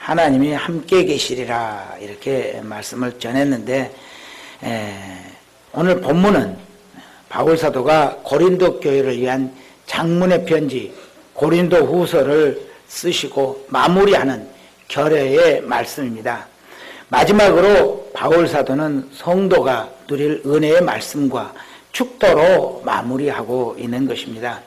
하나님이 함께 계시리라 이렇게 말씀을 전했는데, 오늘 본문은 바울 사도가 고린도 교회를 위한 장문의 편지 고린도 후서를 쓰시고 마무리하는 결의의 말씀입니다. 마지막으로 바울 사도는 성도가 누릴 은혜의 말씀과 축도로 마무리하고 있는 것입니다.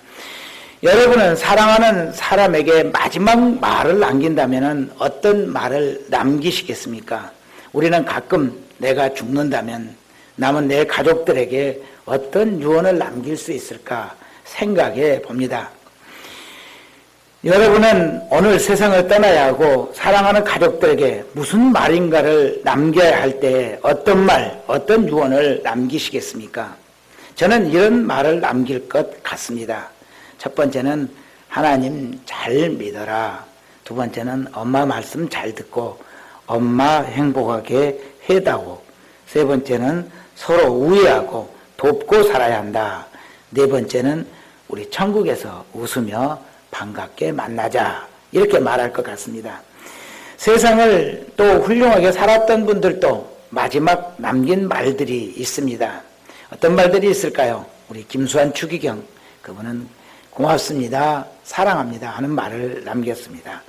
여러분은 사랑하는 사람에게 마지막 말을 남긴다면 어떤 말을 남기시겠습니까? 우리는 가끔 내가 죽는다면 남은 내 가족들에게 어떤 유언을 남길 수 있을까 생각해 봅니다. 여러분은 오늘 세상을 떠나야 하고 사랑하는 가족들에게 무슨 말인가를 남겨야 할 때 어떤 말, 어떤 유언을 남기시겠습니까? 저는 이런 말을 남길 것 같습니다. 첫 번째는 하나님 잘 믿어라. 두 번째는 엄마 말씀 잘 듣고 엄마 행복하게 해다오. 세 번째는 서로 우애하고 돕고 살아야 한다. 네 번째는 우리 천국에서 웃으며 반갑게 만나자. 이렇게 말할 것 같습니다. 세상을 또 훌륭하게 살았던 분들도 마지막 남긴 말들이 있습니다. 어떤 말들이 있을까요? 우리 김수환 추기경, 그분은 고맙습니다, 사랑합니다 하는 말을 남겼습니다.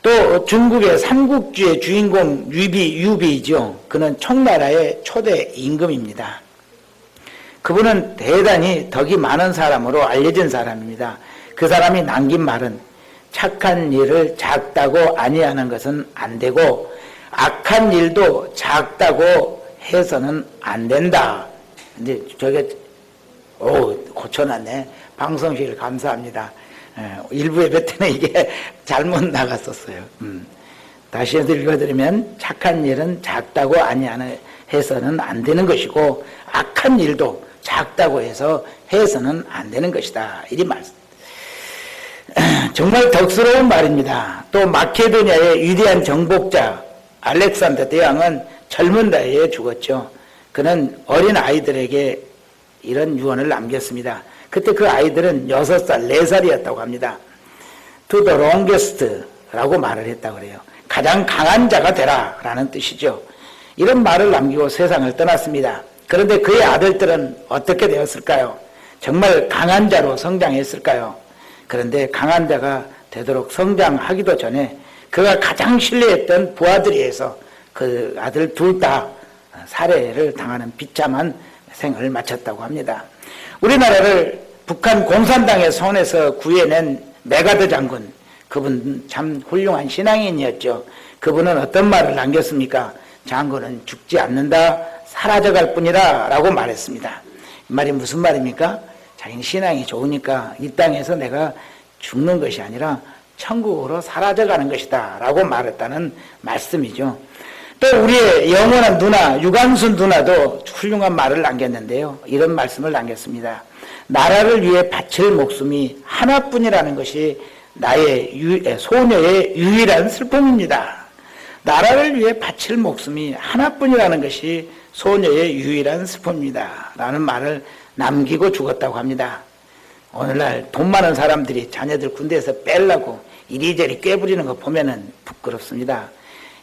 또 중국의 삼국지의 주인공 유비이죠. 그는 청나라의 초대 임금입니다. 그분은 대단히 덕이 많은 사람으로 알려진 사람입니다. 그 사람이 남긴 말은 착한 일을 작다고 아니하는 것은 안 되고 악한 일도 작다고 해서는 안 된다. 근데 저게 고쳐놨네. 방송실 감사합니다. 일부 예배 때는 이게 잘못 나갔었어요. 다시 읽어드리면 착한 일은 작다고 아니하는 해서는 안 되는 것이고 악한 일도 작다고 해서 해서는 안 되는 것이다. 이 말씀. 정말 덕스러운 말입니다. 또 마케도니아의 위대한 정복자 알렉산더 대왕은 젊은 나이에 죽었죠. 그는 어린 아이들에게 이런 유언을 남겼습니다. 그때 그 아이들은 6살, 4살이었다고 합니다. To the longest 라고 말을 했다고 그래요. 가장 강한 자가 되라 라는 뜻이죠. 이런 말을 남기고 세상을 떠났습니다. 그런데 그의 아들들은 어떻게 되었을까요? 정말 강한 자로 성장했을까요? 그런데 강한 자가 되도록 성장하기도 전에 그가 가장 신뢰했던 부하들에 의해서 그 아들 둘 다 살해를 당하는 비참한 생을 마쳤다고 합니다. 우리나라를 북한 공산당의 손에서 구해낸 메가더 장군, 그분 참 훌륭한 신앙인이었죠. 그분은 어떤 말을 남겼습니까? 장군은 죽지 않는다, 사라져갈 뿐이라 라고 말했습니다. 이 말이 무슨 말입니까? 자기는 신앙이 좋으니까 이 땅에서 내가 죽는 것이 아니라 천국으로 사라져가는 것이다 라고 말했다는 말씀이죠. 또 우리의 영원한 누나 유관순 누나도 훌륭한 말을 남겼는데요. 이런 말씀을 남겼습니다. 나라를 위해 바칠 목숨이 하나뿐이라는 것이 나의 소녀의 유일한 슬픔입니다. 나라를 위해 바칠 목숨이 하나뿐이라는 것이 소녀의 유일한 슬픔입니다 라는 말을 남기고 죽었다고 합니다. 오늘날 돈 많은 사람들이 자녀들 군대에서 빼려고 이리저리 꾀부리는 거 보면은 부끄럽습니다.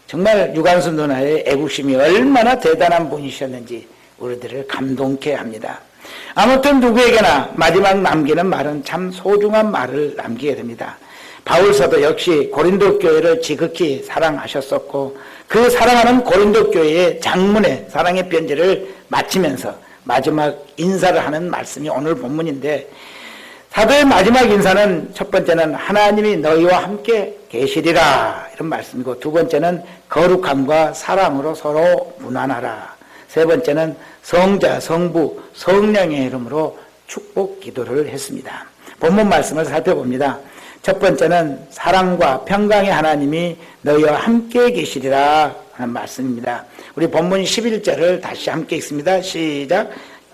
정말 유관순 누나의 애국심이 얼마나 대단한 분이셨는지 우리들을 감동케 합니다. 아무튼 누구에게나 마지막 남기는 말은 참 소중한 말을 남기게 됩니다. 바울사도 역시 고린도 교회를 지극히 사랑하셨었고 그 사랑하는 고린도 교회의 장문의 사랑의 편지를 마치면서 마지막 인사를 하는 말씀이 오늘 본문인데, 사도의 마지막 인사는 첫 번째는 하나님이 너희와 함께 계시리라 이런 말씀이고, 두 번째는 거룩함과 사랑으로 서로 무난하라, 세 번째는 성자, 성부, 성령의 이름으로 축복 기도를 했습니다. 본문 말씀을 살펴봅니다. 첫 번째는 사랑과 평강의 하나님이 너희와 함께 계시리라 하는 말씀입니다. 우리 본문 11절을 다시 함께 읽습니다. 시작.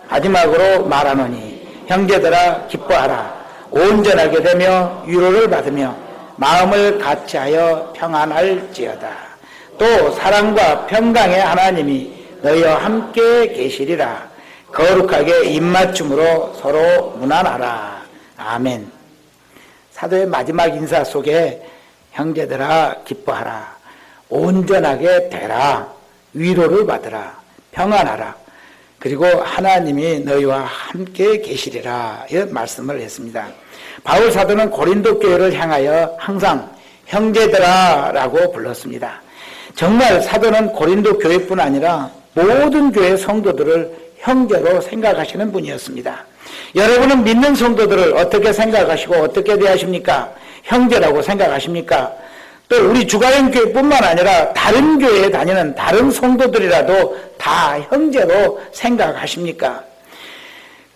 마지막으로 말하노니 형제들아 기뻐하라. 온전하게 되며 위로를 받으며 마음을 같이하여 평안할지어다. 또 사랑과 평강의 하나님이 너희와 함께 계시리라. 거룩하게 입맞춤으로 서로 무난하라. 아멘. 사도의 마지막 인사 속에 형제들아 기뻐하라, 온전하게 되라. 위로를 받으라. 평안하라. 그리고 하나님이 너희와 함께 계시리라. 이런 말씀을 했습니다. 바울 사도는 고린도 교회를 향하여 항상 형제들아 라고 불렀습니다. 정말 사도는 고린도 교회뿐 아니라 모든 교회 성도들을 형제로 생각하시는 분이었습니다. 여러분은 믿는 성도들을 어떻게 생각하시고 어떻게 대하십니까? 형제라고 생각하십니까? 또 우리 주가영 교회뿐만 아니라 다른 교회에 다니는 다른 성도들이라도 다 형제로 생각하십니까?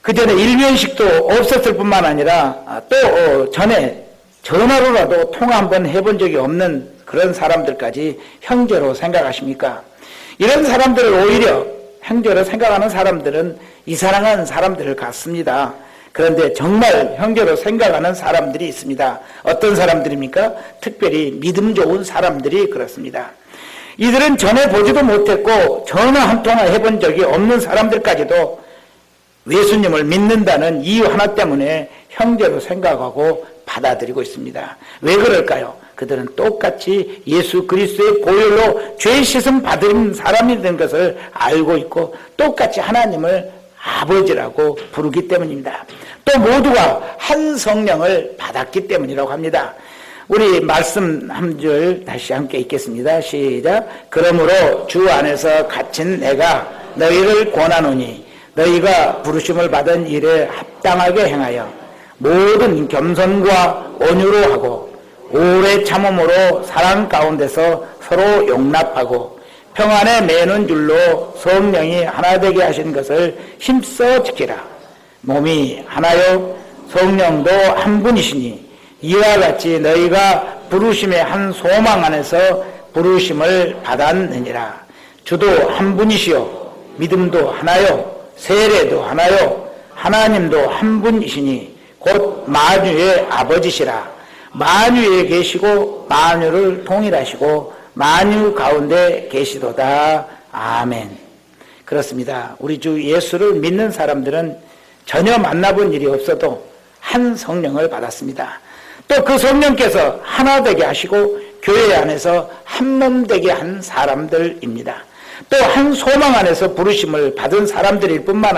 그 전에 일면식도 없었을 뿐만 아니라 또 전에 전화로라도 통화 한번 해본 적이 없는 그런 사람들까지 형제로 생각하십니까? 이런 사람들을 오히려 형제로 생각하는 사람들은 이상한 사람들 같습니다. 그런데 정말 형제로 생각하는 사람들이 있습니다. 어떤 사람들입니까? 특별히 믿음 좋은 사람들이 그렇습니다. 이들은 전에 보지도 못했고 전화 한 통화 해본 적이 없는 사람들까지도 예수님을 믿는다는 이유 하나 때문에 형제로 생각하고 받아들이고 있습니다. 왜 그럴까요? 그들은 똑같이 예수 그리스도의 보혈로 죄 씻음 받은 사람이 된 것을 알고 있고 똑같이 하나님을 아버지라고 부르기 때문입니다. 또 모두가 한 성령을 받았기 때문이라고 합니다. 우리 말씀 한 줄 다시 함께 읽겠습니다. 시작. 그러므로 주 안에서 갇힌 내가 너희를 권하노니 너희가 부르심을 받은 일에 합당하게 행하여 모든 겸손과 온유로 하고 오래 참음으로 사랑 가운데서 서로 용납하고 평안에 매는 줄로 성령이 하나 되게 하신 것을 힘써 지키라. 몸이 하나요 성령도 한 분이시니 이와 같이 너희가 부르심의 한 소망 안에서 부르심을 받았느니라. 주도 한 분이시요 믿음도 하나요 세례도 하나요 하나님도 한 분이시니 곧 만유의 아버지시라. 만유에 계시고 만유를 통일하시고 만유 가운데 계시도다. 아멘. 그렇습니다. 우리 주 예수를 믿는 사람들은 전혀 만나본 일이 없어도 한 성령을 받았습니다. 또 그 성령께서 하나 되게 하시고 교회 안에서 한 몸 되게 한 사람들입니다. 또 한 소망 안에서 부르심을 받은 사람들일 뿐만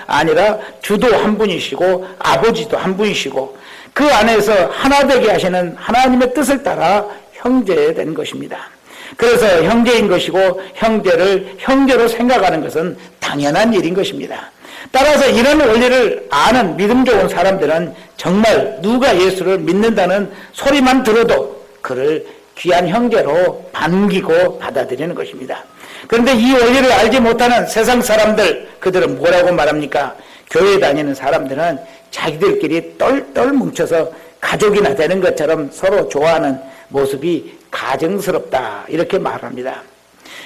아니라 주도 한 분이시고 아버지도 한 분이시고 그 안에서 하나 되게 하시는 하나님의 뜻을 따라 형제된 것입니다. 그래서 형제인 것이고 형제를 형제로 생각하는 것은 당연한 일인 것입니다. 따라서 이런 원리를 아는 믿음 좋은 사람들은 정말 누가 예수를 믿는다는 소리만 들어도 그를 귀한 형제로 반기고 받아들이는 것입니다. 그런데 이 원리를 알지 못하는 세상 사람들, 그들은 뭐라고 말합니까? 교회 다니는 사람들은 자기들끼리 똘똘 뭉쳐서 가족이나 되는 것처럼 서로 좋아하는 모습이 가증스럽다, 이렇게 말합니다.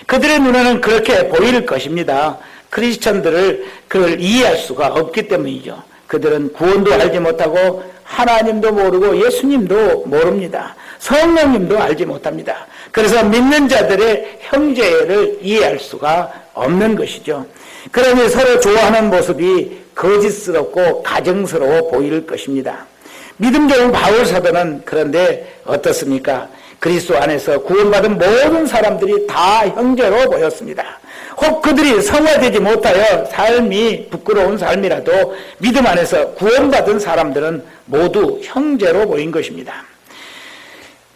그들의 눈에는 그렇게 보일 것입니다. 크리스천들을 그걸 이해할 수가 없기 때문이죠. 그들은 구원도 알지 못하고 하나님도 모르고 예수님도 모릅니다. 성령님도 알지 못합니다. 그래서 믿는 자들의 형제를 이해할 수가 없는 것이죠. 그러니 서로 좋아하는 모습이 거짓스럽고 가증스러워 보일 것입니다. 믿음 좋은 바울 사도는 그런데 어떻습니까? 그리스도 안에서 구원받은 모든 사람들이 다 형제로 보였습니다. 혹 그들이 성화되지 못하여 삶이 부끄러운 삶이라도 믿음 안에서 구원받은 사람들은 모두 형제로 보인 것입니다.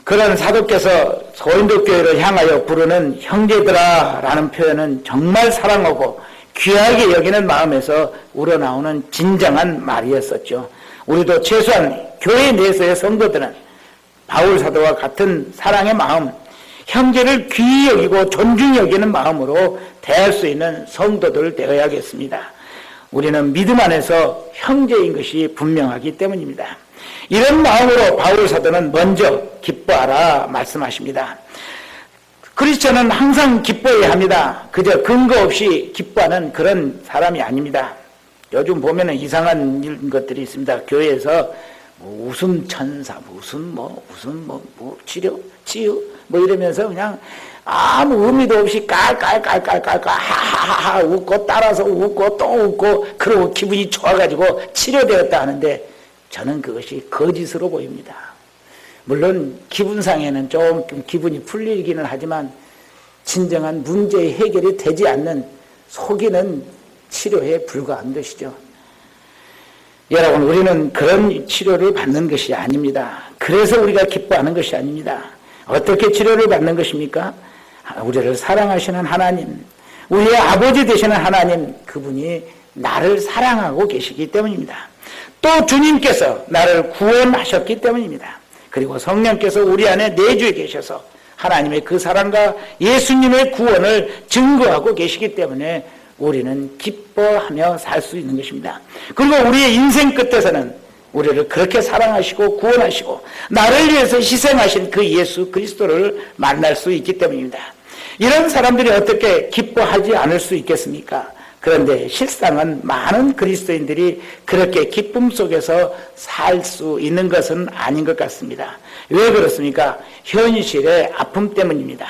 그런 사도께서 고린도 교회를 향하여 부르는 형제들아 라는 표현은 정말 사랑하고 귀하게 여기는 마음에서 우러나오는 진정한 말이었었죠. 우리도 최소한 교회 내에서의 성도들은 바울 사도와 같은 사랑의 마음, 형제를 귀히 여기고 존중히 여기는 마음으로 대할 수 있는 성도들 되어야겠습니다. 우리는 믿음 안에서 형제인 것이 분명하기 때문입니다. 이런 마음으로 바울 사도는 먼저 기뻐하라 말씀하십니다. 크리스천은 항상 기뻐해야 합니다. 그저 근거 없이 기뻐하는 그런 사람이 아닙니다. 요즘 보면은 이상한 것들이 있습니다. 교회에서 뭐 웃음 천사, 무슨 치유 이러면서 그냥 아무 의미도 없이 깔깔깔깔깔깔 하하하하 웃고 따라서 웃고 또 웃고 그러고 기분이 좋아가지고 치료되었다 하는데 저는 그것이 거짓으로 보입니다. 물론 기분상에는 조금 기분이 풀리기는 하지만 진정한 문제의 해결이 되지 않는 속이는 치료에 불과한 것이죠. 여러분, 우리는 그런 치료를 받는 것이 아닙니다. 그래서 우리가 기뻐하는 것이 아닙니다. 어떻게 치료를 받는 것입니까? 우리를 사랑하시는 하나님, 우리의 아버지 되시는 하나님, 그분이 나를 사랑하고 계시기 때문입니다. 또 주님께서 나를 구원하셨기 때문입니다. 그리고 성령께서 우리 안에 내주에 계셔서 하나님의 그 사랑과 예수님의 구원을 증거하고 계시기 때문에 우리는 기뻐하며 살 수 있는 것입니다. 그리고 우리의 인생 끝에서는 우리를 그렇게 사랑하시고 구원하시고 나를 위해서 희생하신 그 예수 그리스도를 만날 수 있기 때문입니다. 이런 사람들이 어떻게 기뻐하지 않을 수 있겠습니까? 그런데 실상은 많은 그리스도인들이 그렇게 기쁨 속에서 살 수 있는 것은 아닌 것 같습니다. 왜 그렇습니까? 현실의 아픔 때문입니다.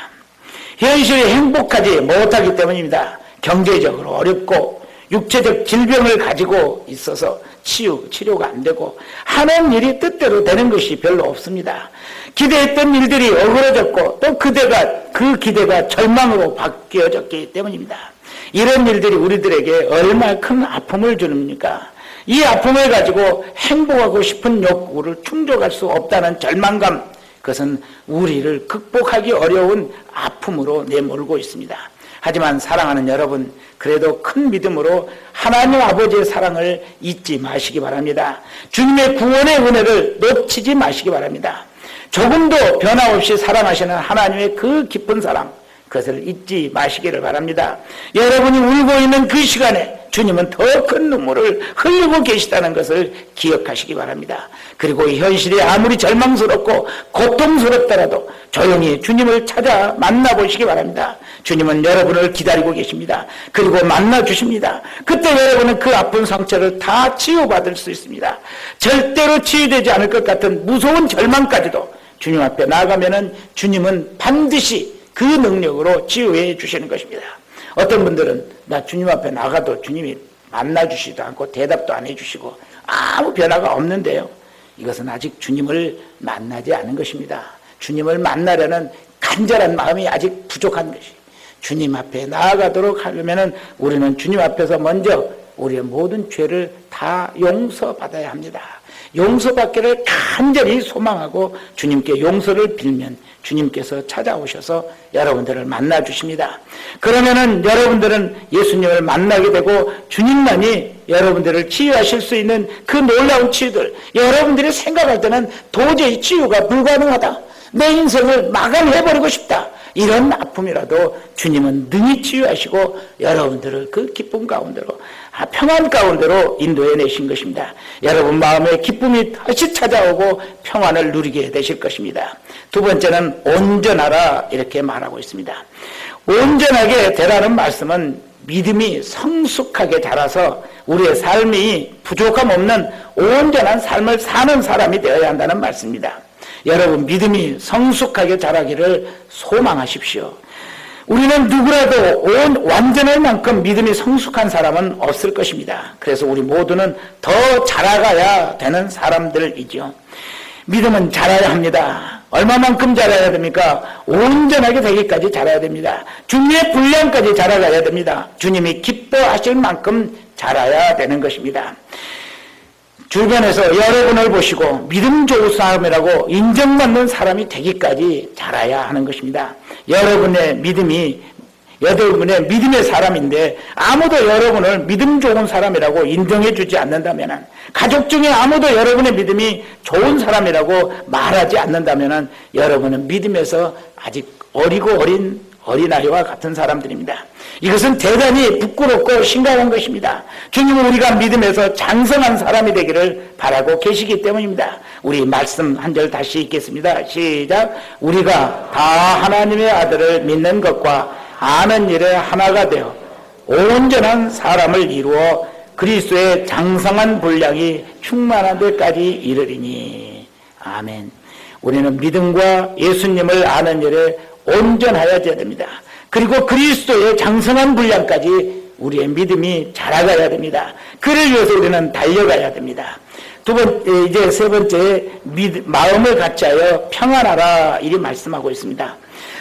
현실이 행복하지 못하기 때문입니다. 경제적으로 어렵고 육체적 질병을 가지고 있어서 치료가 안 되고 하는 일이 뜻대로 되는 것이 별로 없습니다. 기대했던 일들이 어그러졌고 또 그 기대가 절망으로 바뀌어졌기 때문입니다. 이런 일들이 우리들에게 얼마나 큰 아픔을 주십니까? 이 아픔을 가지고 행복하고 싶은 욕구를 충족할 수 없다는 절망감, 그것은 우리를 극복하기 어려운 아픔으로 내몰고 있습니다. 하지만 사랑하는 여러분, 그래도 큰 믿음으로 하나님 아버지의 사랑을 잊지 마시기 바랍니다. 주님의 구원의 은혜를 놓치지 마시기 바랍니다. 조금도 변함없이 사랑하시는 하나님의 그 깊은 사랑, 그것을 잊지 마시기를 바랍니다. 여러분이 울고 있는 그 시간에 주님은 더 큰 눈물을 흘리고 계시다는 것을 기억하시기 바랍니다. 그리고 현실이 아무리 절망스럽고 고통스럽더라도 조용히 주님을 찾아 만나보시기 바랍니다. 주님은 여러분을 기다리고 계십니다. 그리고 만나주십니다. 그때 여러분은 그 아픈 상처를 다 치유받을 수 있습니다. 절대로 치유되지 않을 것 같은 무서운 절망까지도 주님 앞에 나아가면은 주님은 반드시 그 능력으로 치유해 주시는 것입니다. 어떤 분들은 나 주님 앞에 나가도 주님이 만나주시지도 않고 대답도 안 해주시고 아무 변화가 없는데요. 이것은 아직 주님을 만나지 않은 것입니다. 주님을 만나려는 간절한 마음이 아직 부족한 것이. 주님 앞에 나아가도록 하려면 우리는 주님 앞에서 먼저 우리의 모든 죄를 다 용서받아야 합니다. 용서받기를 간절히 소망하고 주님께 용서를 빌면 주님께서 찾아오셔서 여러분들을 만나 주십니다. 그러면은 여러분들은 예수님을 만나게 되고 주님만이 여러분들을 치유하실 수 있는 그 놀라운 치유들, 여러분들이 생각할 때는 도저히 치유가 불가능하다, 내 인생을 마감해버리고 싶다, 이런 아픔이라도 주님은 능히 치유하시고 여러분들을 그 기쁨 가운데로, 평안 가운데로 인도해내신 것입니다. 여러분 마음에 기쁨이 다시 찾아오고 평안을 누리게 되실 것입니다. 두 번째는 온전하라, 이렇게 말하고 있습니다. 온전하게 되라는 말씀은 믿음이 성숙하게 자라서 우리의 삶이 부족함 없는 온전한 삶을 사는 사람이 되어야 한다는 말씀입니다. 여러분 믿음이 성숙하게 자라기를 소망하십시오. 우리는 누구라도 완전할 만큼 믿음이 성숙한 사람은 없을 것입니다. 그래서 우리 모두는 더 자라가야 되는 사람들이죠. 믿음은 자라야 합니다. 얼마만큼 자라야 됩니까? 온전하게 되기까지 자라야 됩니다. 주님의 분량까지 자라가야 됩니다. 주님이 기뻐하실 만큼 자라야 되는 것입니다. 주변에서 여러분을 보시고 믿음 좋은 사람이라고 인정받는 사람이 되기까지 자라야 하는 것입니다. 여러분의 믿음의 사람인데 아무도 여러분을 믿음 좋은 사람이라고 인정해 주지 않는다면, 가족 중에 아무도 여러분의 믿음이 좋은 사람이라고 말하지 않는다면 여러분은 믿음에서 아직 어리고 어린 어린아이와 같은 사람들입니다. 이것은 대단히 부끄럽고 심각한 것입니다. 주님은 우리가 믿음에서 장성한 사람이 되기를 바라고 계시기 때문입니다. 우리 말씀 한 절 다시 읽겠습니다. 시작. 우리가 다 하나님의 아들을 믿는 것과 아는 일에 하나가 되어 온전한 사람을 이루어 그리스도의 장성한 분량이 충만한 데까지 이르리니. 아멘. 우리는 믿음과 예수님을 아는 일에 온전하여야 됩니다. 그리고 그리스도의 장성한 분량까지 우리의 믿음이 자라가야 됩니다. 그를 위해서 우리는 달려가야 됩니다. 이제 세 번째, 마음을 같이하여 평안하라 이리 말씀하고 있습니다.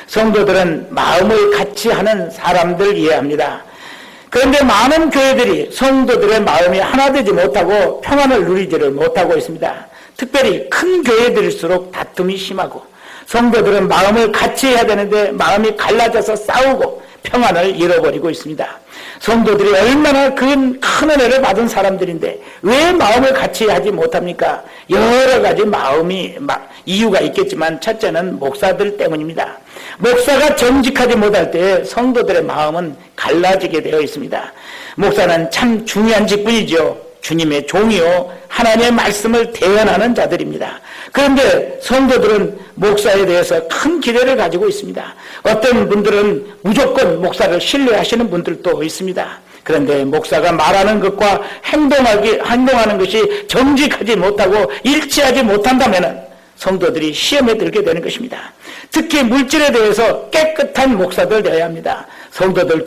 성도들은 마음을 같이 하는 사람들 이해합니다. 그런데 많은 교회들이 성도들의 마음이 하나 되지 못하고 평안을 누리지를 못하고 있습니다. 특별히 큰 교회들일수록 다툼이 심하고, 성도들은 마음을 같이 해야 되는데 마음이 갈라져서 싸우고 평안을 잃어버리고 있습니다. 성도들이 얼마나 큰 은혜를 받은 사람들인데 왜 마음을 같이 하지 못합니까? 여러 가지 이유가 있겠지만 첫째는 목사들 때문입니다. 목사가 정직하지 못할 때 성도들의 마음은 갈라지게 되어 있습니다. 목사는 참 중요한 직분이죠. 주님의 종이요 하나님의 말씀을 대언하는 자들입니다. 그런데 성도들은 목사에 대해서 큰 기대를 가지고 있습니다. 어떤 분들은 무조건 목사를 신뢰하시는 분들도 있습니다. 그런데 목사가 말하는 것과 행동하는 것이 정직하지 못하고 일치하지 못한다면 성도들이 시험에 들게 되는 것입니다. 특히 물질에 대해서 깨끗한 목사들 되어야 합니다. 성도들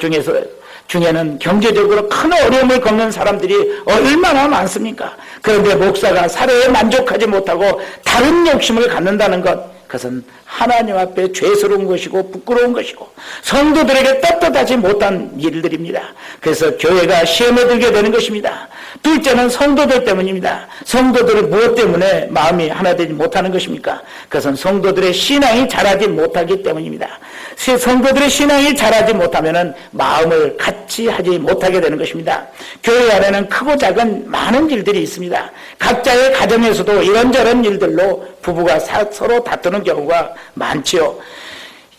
중에는 경제적으로 큰 어려움을 겪는 사람들이 얼마나 많습니까? 그런데 목사가 사례에 만족하지 못하고 다른 욕심을 갖는다는 것, 그것은 하나님 앞에 죄스러운 것이고 부끄러운 것이고 성도들에게 떳떳하지 못한 일들입니다. 그래서 교회가 시험에 들게 되는 것입니다. 둘째는 성도들 때문입니다. 성도들이 무엇 때문에 마음이 하나 되지 못하는 것입니까? 그것은 성도들의 신앙이 자라지 못하기 때문입니다. 성도들의 신앙이 자라지 못하면 마음을 같이 하지 못하게 되는 것입니다. 교회 안에는 크고 작은 많은 일들이 있습니다. 각자의 가정에서도 이런저런 일들로 부부가 서로 다투는 경우가 많지요.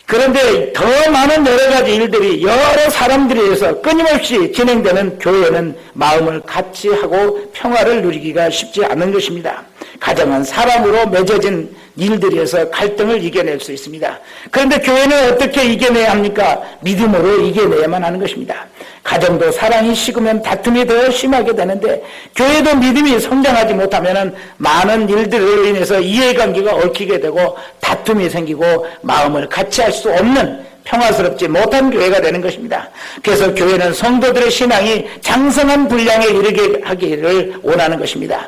그런데 더 많은 여러 가지 일들이 여러 사람들에 의해서 끊임없이 진행되는 교회는 마음을 같이 하고 평화를 누리기가 쉽지 않은 것입니다. 가정은 사람으로 맺어진 일들에서 갈등을 이겨낼 수 있습니다. 그런데 교회는 어떻게 이겨내야 합니까? 믿음으로 이겨내야만 하는 것입니다. 가정도 사랑이 식으면 다툼이 더 심하게 되는데 교회도 믿음이 성장하지 못하면 많은 일들로 인해서 이해관계가 얽히게 되고 다툼이 생기고 마음을 같이 할 수 없는 평화스럽지 못한 교회가 되는 것입니다. 그래서 교회는 성도들의 신앙이 장성한 분량에 이르게 하기를 원하는 것입니다.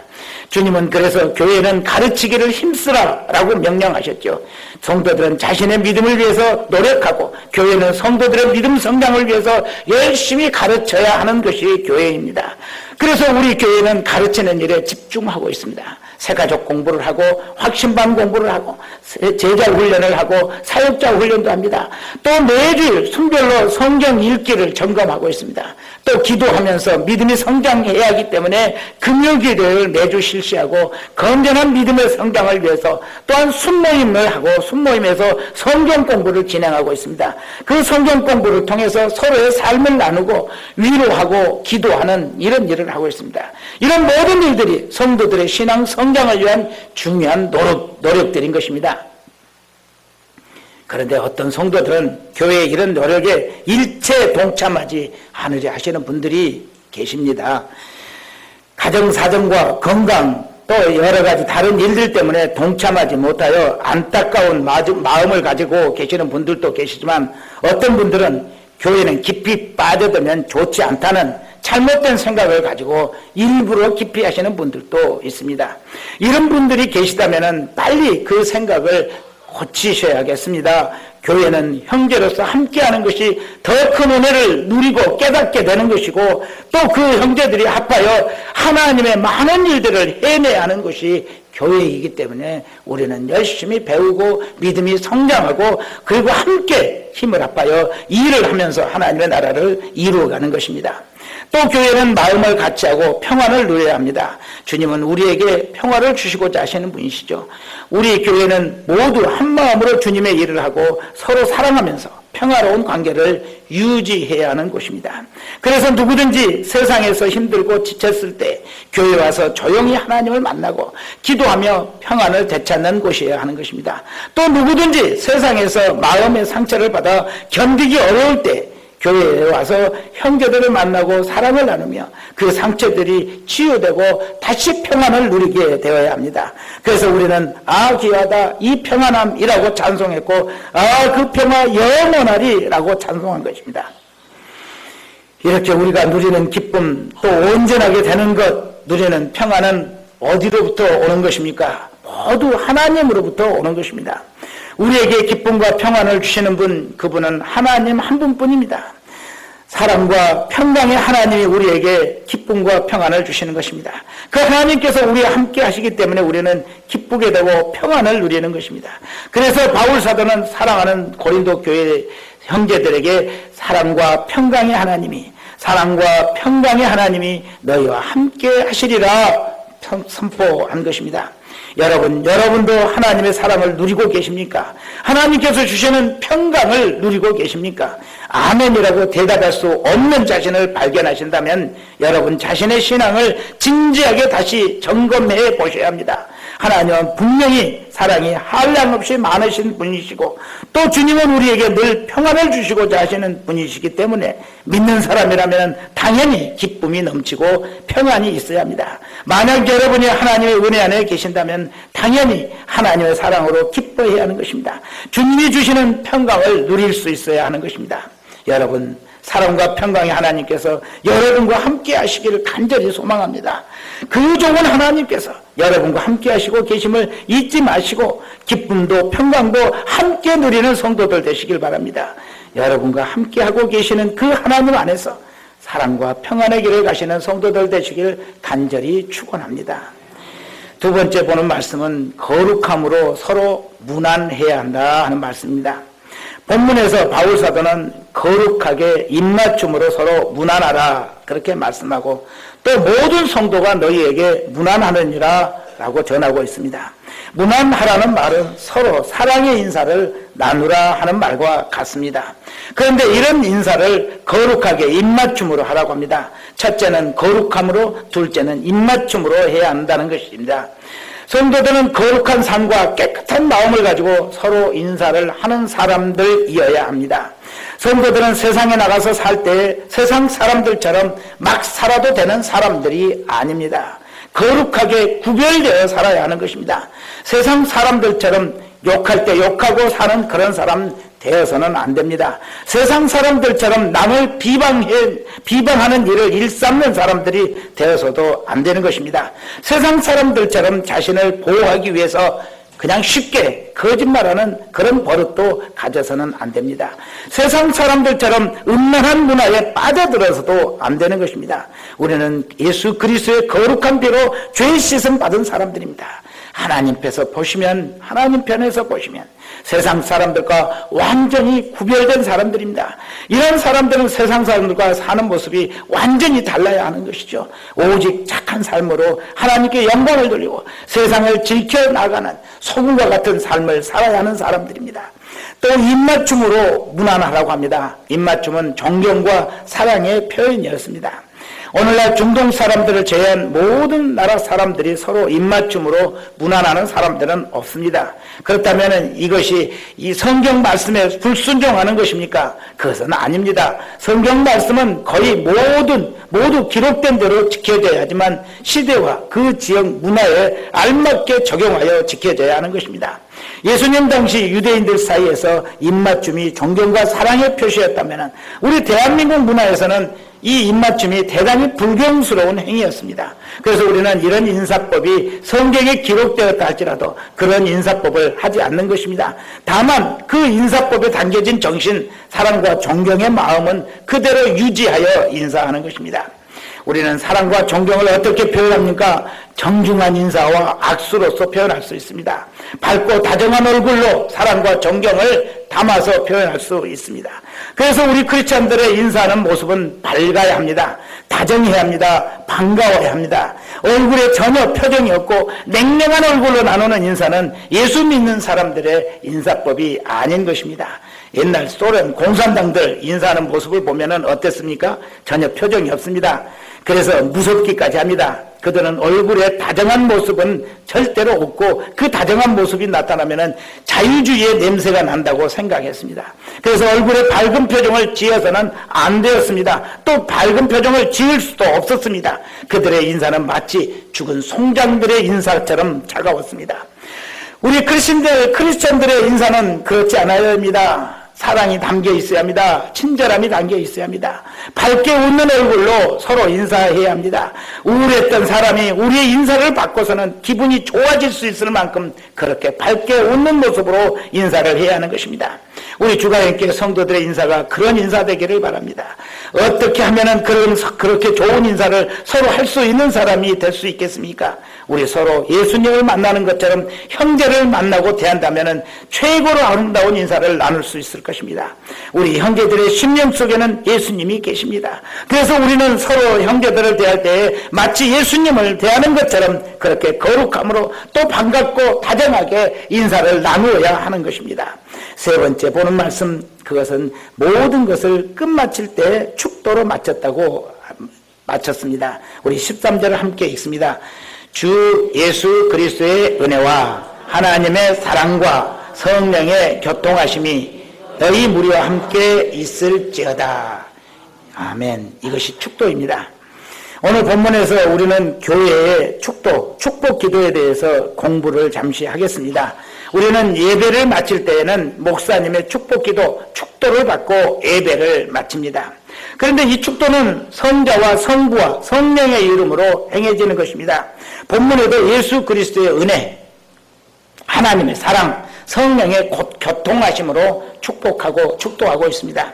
주님은 그래서 교회는 가르치기를 힘쓰라라고 명령하셨죠. 성도들은 자신의 믿음을 위해서 노력하고 교회는 성도들의 믿음 성장을 위해서 열심히 가르쳐야 하는 것이 교회입니다. 그래서 우리 교회는 가르치는 일에 집중하고 있습니다. 새가족 공부를 하고 확신반 공부를 하고 제자 훈련을 하고 사역자 훈련도 합니다. 또 매주일 순별로 성경 읽기를 점검하고 있습니다. 또 기도하면서 믿음이 성장해야 하기 때문에 금요기도를 매주 실시하고 건전한 믿음의 성장을 위해서 또한 순모임을 하고 순모임에서 성경 공부를 진행하고 있습니다. 그 성경 공부를 통해서 서로의 삶을 나누고 위로하고 기도하는 이런 일을 하고 있습니다. 이런 모든 일들이 성도들의 신앙 성장을 위한 중요한 노력들인 것입니다. 그런데 어떤 성도들은 교회의 이런 노력에 일체 동참하지 않으려 하시는 분들이 계십니다. 가정사정과 건강 또 여러 가지 다른 일들 때문에 동참하지 못하여 안타까운 마음을 가지고 계시는 분들도 계시지만 어떤 분들은 교회는 깊이 빠져들면 좋지 않다는 잘못된 생각을 가지고 일부러 깊이 하시는 분들도 있습니다. 이런 분들이 계시다면 빨리 그 생각을 고치셔야겠습니다. 교회는 형제로서 함께하는 것이 더 큰 은혜를 누리고 깨닫게 되는 것이고 또 그 형제들이 합하여 하나님의 많은 일들을 해내야 하는 것이 교회이기 때문에 우리는 열심히 배우고 믿음이 성장하고 그리고 함께 힘을 합하여 일을 하면서 하나님의 나라를 이루어가는 것입니다. 또 교회는 마음을 같이 하고 평안을 누려야 합니다. 주님은 우리에게 평화를 주시고자 하시는 분이시죠. 우리 교회는 모두 한 마음으로 주님의 일을 하고 서로 사랑하면서 평화로운 관계를 유지해야 하는 곳입니다. 그래서 누구든지 세상에서 힘들고 지쳤을 때 교회 와서 조용히 하나님을 만나고 기도하며 평안을 되찾는 곳이어야 하는 것입니다. 또 누구든지 세상에서 마음의 상처를 받아 견디기 어려울 때 교회에 와서 형제들을 만나고 사랑을 나누며 그 상처들이 치유되고 다시 평안을 누리게 되어야 합니다. 그래서 우리는 귀하다 이 평안함이라고 찬송했고 그 평화 영원하리라고 찬송한 것입니다. 이렇게 우리가 누리는 기쁨 또 온전하게 되는 것 누리는 평안은 어디로부터 오는 것입니까? 모두 하나님으로부터 오는 것입니다. 우리에게 기쁨과 평안을 주시는 분, 그분은 하나님 한 분뿐입니다. 사랑과 평강의 하나님이 우리에게 기쁨과 평안을 주시는 것입니다. 그 하나님께서 우리와 함께 하시기 때문에 우리는 기쁘게 되고 평안을 누리는 것입니다. 그래서 바울 사도는 사랑하는 고린도 교회 형제들에게 사랑과 평강의 하나님이 너희와 함께 하시리라 선포한 것입니다. 여러분도 하나님의 사랑을 누리고 계십니까? 하나님께서 주시는 평강을 누리고 계십니까? 아멘이라고 대답할 수 없는 자신을 발견하신다면 여러분 자신의 신앙을 진지하게 다시 점검해 보셔야 합니다. 하나님은 분명히 사랑이 한량없이 많으신 분이시고 또 주님은 우리에게 늘 평안을 주시고자 하시는 분이시기 때문에 믿는 사람이라면 당연히 기쁨이 넘치고 평안이 있어야 합니다. 만약 여러분이 하나님의 은혜 안에 계신다면 당연히 하나님의 사랑으로 기뻐해야 하는 것입니다. 주님이 주시는 평강을 누릴 수 있어야 하는 것입니다. 여러분, 사랑과 평강의 하나님께서 여러분과 함께 하시기를 간절히 소망합니다. 그 좋은 하나님께서 여러분과 함께 하시고 계심을 잊지 마시고 기쁨도 평강도 함께 누리는 성도들 되시길 바랍니다. 여러분과 함께 하고 계시는 그 하나님 안에서 사랑과 평안의 길을 가시는 성도들 되시길 간절히 축원합니다. 두 번째 보는 말씀은 거룩함으로 서로 무난해야 한다 하는 말씀입니다. 본문에서 바울 사도는 거룩하게 입맞춤으로 서로 무난하라 그렇게 말씀하고 또 모든 성도가 너희에게 무난하느니라 라고 전하고 있습니다. 무난하라는 말은 서로 사랑의 인사를 나누라 하는 말과 같습니다. 그런데 이런 인사를 거룩하게 입맞춤으로 하라고 합니다. 첫째는 거룩함으로, 둘째는 입맞춤으로 해야 한다는 것입니다. 성도들은 거룩한 삶과 깨끗한 마음을 가지고 서로 인사를 하는 사람들이어야 합니다. 성도들은 세상에 나가서 살 때 세상 사람들처럼 막 살아도 되는 사람들이 아닙니다. 거룩하게 구별되어 살아야 하는 것입니다. 세상 사람들처럼 욕할 때 욕하고 사는 그런 사람 되어서는 안 됩니다. 세상 사람들처럼 남을 비방하는 일을 일삼는 사람들이 되어서도 안 되는 것입니다. 세상 사람들처럼 자신을 보호하기 위해서 그냥 쉽게 거짓말하는 그런 버릇도 가져서는 안 됩니다. 세상 사람들처럼 음란한 문화에 빠져들어서도 안 되는 것입니다. 우리는 예수 그리스도의 거룩한 피로 죄 씻음 받은 사람들입니다. 하나님 편에서 보시면 세상 사람들과 완전히 구별된 사람들입니다. 이런 사람들은 세상 사람들과 사는 모습이 완전히 달라야 하는 것이죠. 오직 착한 삶으로 하나님께 영광을 돌리고 세상을 지켜나가는 소금과 같은 삶을 살아야 하는 사람들입니다. 또 입맞춤으로 무난하라고 합니다. 입맞춤은 존경과 사랑의 표현이었습니다. 오늘날 중동 사람들을 제외한 모든 나라 사람들이 서로 입맞춤으로 무난하는 사람들은 없습니다. 그렇다면 이것이 이 성경 말씀에 불순종하는 것입니까? 그것은 아닙니다. 성경 말씀은 거의 모두 기록된 대로 지켜져야 하지만 시대와 그 지역 문화에 알맞게 적용하여 지켜져야 하는 것입니다. 예수님 당시 유대인들 사이에서 입맞춤이 존경과 사랑의 표시였다면 우리 대한민국 문화에서는 이 입맞춤이 대단히 불경스러운 행위였습니다. 그래서 우리는 이런 인사법이 성경에 기록되었다 할지라도 그런 인사법을 하지 않는 것입니다. 다만 그 인사법에 담겨진 정신, 사랑과 존경의 마음은 그대로 유지하여 인사하는 것입니다. 우리는 사랑과 존경을 어떻게 표현합니까? 정중한 인사와 악수로서 표현할 수 있습니다. 밝고 다정한 얼굴로 사랑과 존경을 담아서 표현할 수 있습니다. 그래서 우리 크리스찬들의 인사하는 모습은 밝아야 합니다. 다정해야 합니다. 반가워야 합니다. 얼굴에 전혀 표정이 없고 냉랭한 얼굴로 나누는 인사는 예수 믿는 사람들의 인사법이 아닌 것입니다. 옛날 소련 공산당들 인사하는 모습을 보면 어땠습니까? 전혀 표정이 없습니다. 그래서 무섭기까지 합니다. 그들은 얼굴에 다정한 모습은 절대로 없고 그 다정한 모습이 나타나면 자유주의의 냄새가 난다고 생각했습니다. 그래서 얼굴에 밝은 표정을 지어서는 안 되었습니다. 또 밝은 표정을 지을 수도 없었습니다. 그들의 인사는 마치 죽은 송장들의 인사처럼 차가웠습니다. 우리 크리스천들의 인사는 그렇지 않아야 합니다. 사랑이 담겨 있어야 합니다. 친절함이 담겨 있어야 합니다. 밝게 웃는 얼굴로 서로 인사해야 합니다. 우울했던 사람이 우리의 인사를 받고서는 기분이 좋아질 수 있을 만큼 그렇게 밝게 웃는 모습으로 인사를 해야 하는 것입니다. 우리 주간교회 성도들의 인사가 그런 인사 되기를 바랍니다. 어떻게 하면은 그렇게 좋은 인사를 서로 할 수 있는 사람이 될 수 있겠습니까? 우리 서로 예수님을 만나는 것처럼 형제를 만나고 대한다면은 최고로 아름다운 인사를 나눌 수 있을 것입니다. 우리 형제들의 심령 속에는 예수님이 계십니다. 그래서 우리는 서로 형제들을 대할 때 마치 예수님을 대하는 것처럼 그렇게 거룩함으로 또 반갑고 다정하게 인사를 나누어야 하는 것입니다. 세 번째 보는 말씀, 그것은 모든 것을 끝마칠 때 축도로 마쳤다고 마쳤습니다. 우리 13절을 함께 읽습니다. 주 예수 그리스도의 은혜와 하나님의 사랑과 성령의 교통하심이 너희 무리와 함께 있을지어다. 아멘. 이것이 축도입니다. 오늘 본문에서 우리는 교회의 축도, 축복 기도에 대해서 공부를 잠시 하겠습니다. 우리는 예배를 마칠 때에는 목사님의 축복 기도, 축도를 받고 예배를 마칩니다. 그런데 이 축도는 성자와 성부와 성령의 이름으로 행해지는 것입니다. 본문에도 예수 그리스도의 은혜, 하나님의 사랑, 성령의 교통하심으로 축복하고 축도하고 있습니다.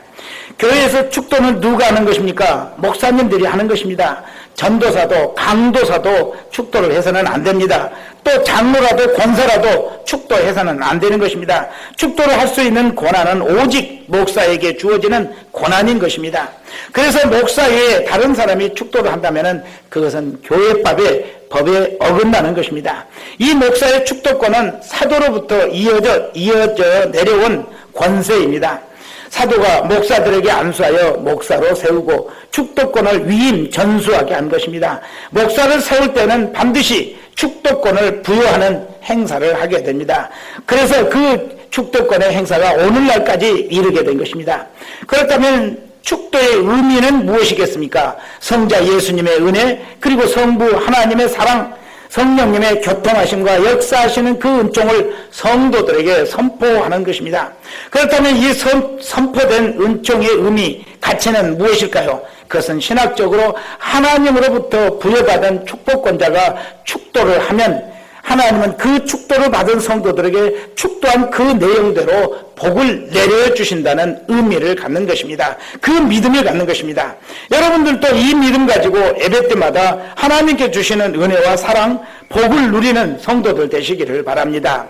교회에서 축도는 누가 하는 것입니까? 목사님들이 하는 것입니다. 전도사도 강도사도 축도를 해서는 안 됩니다. 또 장로라도 권사라도 축도해서는 안 되는 것입니다. 축도를 할 수 있는 권한은 오직 목사에게 주어지는 권한인 것입니다. 그래서 목사 외에 다른 사람이 축도를 한다면 그것은 교회법에 법에 어긋나는 것입니다. 이 목사의 축도권은 사도로부터 이어져 내려온 권세입니다. 사도가 목사들에게 안수하여 목사로 세우고 축도권을 위임 전수하게 한 것입니다. 목사를 세울 때는 반드시 축도권을 부여하는 행사를 하게 됩니다. 그래서 그 축도권의 행사가 오늘날까지 이르게 된 것입니다. 그렇다면 축도의 의미는 무엇이겠습니까? 성자 예수님의 은혜, 그리고 성부 하나님의 사랑, 성령님의 교통하심과 역사하시는 그 은총을 성도들에게 선포하는 것입니다. 그렇다면 이 선포된 은총의 의미, 가치는 무엇일까요? 그것은 신학적으로 하나님으로부터 부여받은 축복권자가 축도를 하면 하나님은 그 축도를 받은 성도들에게 축도한 그 내용대로 복을 내려주신다는 의미를 갖는 것입니다. 그 믿음을 갖는 것입니다. 여러분들도 이 믿음 가지고 예배 때마다 하나님께 주시는 은혜와 사랑, 복을 누리는 성도들 되시기를 바랍니다.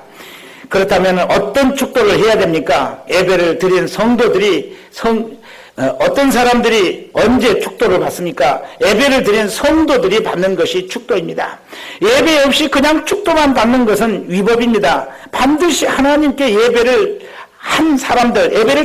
그렇다면 어떤 축도를 해야 됩니까? 예배를 드린 성도들이 어떤 사람들이 언제 축도를 받습니까? 예배를 드린 성도들이 받는 것이 축도입니다. 예배 없이 그냥 축도만 받는 것은 위법입니다. 반드시 하나님께 예배를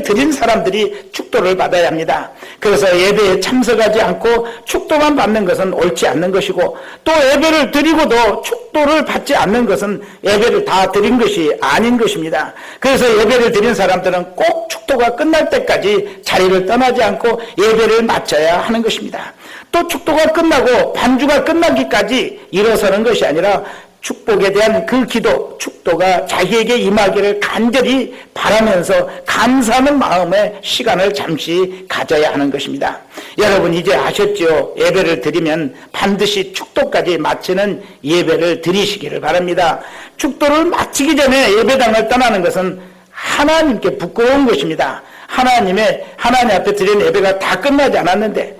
드린 사람들이 축도를 받아야 합니다. 그래서 예배에 참석하지 않고 축도만 받는 것은 옳지 않는 것이고, 또 예배를 드리고도 축도를 받지 않는 것은 예배를 다 드린 것이 아닌 것입니다. 그래서 예배를 드린 사람들은 꼭 축도가 끝날 때까지 자리를 떠나지 않고 예배를 마쳐야 하는 것입니다. 또 축도가 끝나고 반주가 끝나기까지 일어서는 것이 아니라 축복에 대한 그 기도, 축도가 자기에게 임하기를 간절히 바라면서 감사하는 마음의 시간을 잠시 가져야 하는 것입니다. 여러분 이제 아셨죠? 예배를 드리면 반드시 축도까지 마치는 예배를 드리시기를 바랍니다. 축도를 마치기 전에 예배당을 떠나는 것은 하나님께 부끄러운 것입니다. 하나님 앞에 드린 예배가 다 끝나지 않았는데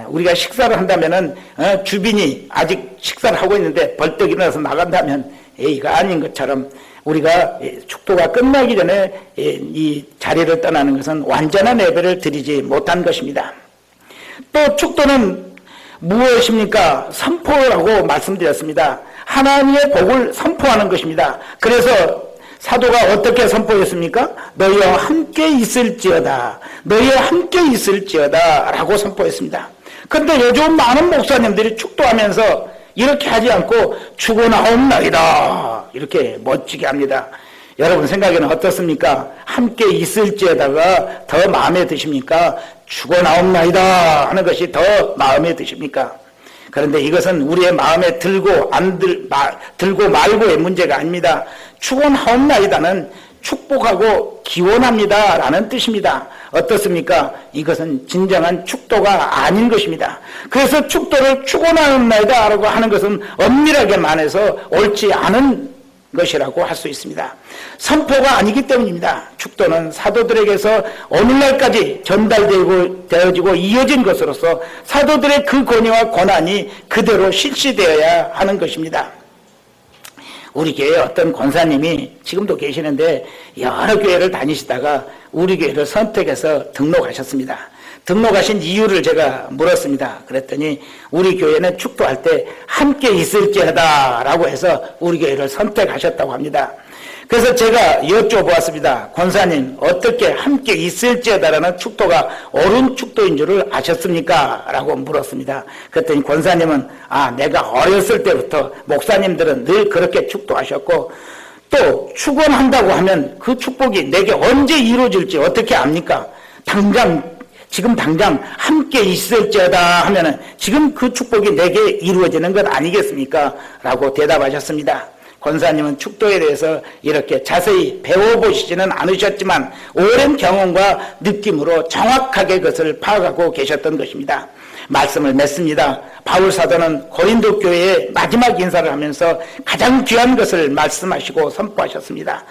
우리가 식사를 한다면은 주빈이 아직 식사를 하고 있는데 벌떡 일어나서 나간다면 이거 아닌 것처럼 우리가 축도가 끝나기 전에 이 자리를 떠나는 것은 완전한 예배를 드리지 못한 것입니다. 또 축도는 무엇입니까? 선포라고 말씀드렸습니다. 하나님의 복을 선포하는 것입니다. 그래서 사도가 어떻게 선포했습니까? 너희와 함께 있을지어다. 너희와 함께 있을지어다 라고 선포했습니다. 그런데 요즘 많은 목사님들이 축도하면서 이렇게 하지 않고 죽어나옵나이다 이렇게 멋지게 합니다. 여러분 생각에는 어떻습니까? 함께 있을지어다가 더 마음에 드십니까? 죽어나옵나이다 하는 것이 더 마음에 드십니까? 그런데 이것은 우리의 마음에 들고 말고의 문제가 아닙니다. 죽어나옵나이다는 축복하고 기원합니다 라는 뜻입니다. 어떻습니까? 이것은 진정한 축도가 아닌 것입니다. 그래서 축도를 축원하옵나이다 라고 하는 것은 엄밀하게 말해서 옳지 않은 것이라고 할 수 있습니다. 선포가 아니기 때문입니다. 축도는 사도들에게서 오늘날까지 전달되어지고 이어진 것으로서 사도들의 그 권위와 권한이 그대로 실시되어야 하는 것입니다. 우리 교회 어떤 권사님이 지금도 계시는데 여러 교회를 다니시다가 우리 교회를 선택해서 등록하셨습니다. 등록하신 이유를 제가 물었습니다. 그랬더니 우리 교회는 축도할 때 함께 있을지어다 라고 해서 우리 교회를 선택하셨다고 합니다. 그래서 제가 여쭤보았습니다. 권사님, 어떻게 함께 있을지어다라는 축도가 옳은 축도인 줄을 아셨습니까? 라고 물었습니다. 그랬더니 권사님은 내가 어렸을 때부터 목사님들은 늘 그렇게 축도하셨고 또 축원한다고 하면 그 축복이 내게 언제 이루어질지 어떻게 압니까? 지금 당장 함께 있을지어다 하면은 지금 그 축복이 내게 이루어지는 것 아니겠습니까? 라고 대답하셨습니다. 권사님은 축도에 대해서 이렇게 자세히 배워보시지는 않으셨지만 오랜 경험과 느낌으로 정확하게 그것을 파악하고 계셨던 것입니다. 말씀을 맺습니다. 바울 사도는 고린도 교회에 마지막 인사를 하면서 가장 귀한 것을 말씀하시고 선포하셨습니다.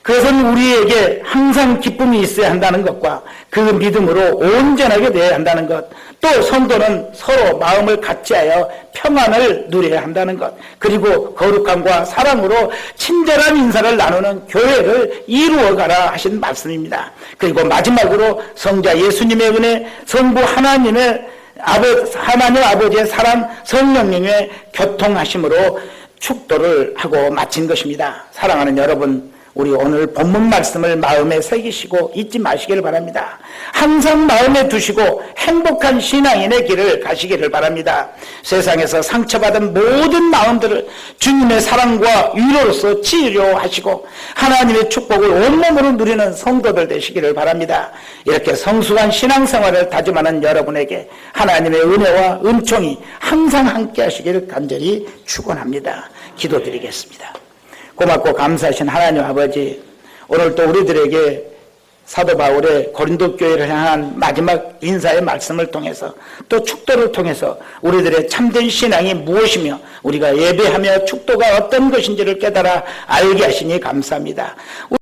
그것은 우리에게 항상 기쁨이 있어야 한다는 것과 그 믿음으로 온전하게 되어야 한다는 것, 또 성도는 서로 마음을 같이하여 평안을 누려야 한다는 것, 그리고 거룩함과 사랑으로 친절한 인사를 나누는 교회를 이루어가라 하신 말씀입니다. 그리고 마지막으로 성자 예수님의 은혜, 성부 하나님 아버지의 사랑, 성령님의 교통하심으로 축도를 하고 마친 것입니다. 사랑하는 여러분, 우리 오늘 본문 말씀을 마음에 새기시고 잊지 마시길 바랍니다. 항상 마음에 두시고 행복한 신앙인의 길을 가시기를 바랍니다. 세상에서 상처받은 모든 마음들을 주님의 사랑과 위로로서 치료하시고 하나님의 축복을 온몸으로 누리는 성도들 되시기를 바랍니다. 이렇게 성숙한 신앙생활을 다짐하는 여러분에게 하나님의 은혜와 은총이 항상 함께 하시기를 간절히 축원합니다. 기도드리겠습니다. 고맙고 감사하신 하나님 아버지, 오늘 또 우리들에게 사도 바울의 고린도 교회를 향한 마지막 인사의 말씀을 통해서 또 축도를 통해서 우리들의 참된 신앙이 무엇이며 우리가 예배하며 축도가 어떤 것인지를 깨달아 알게 하시니 감사합니다.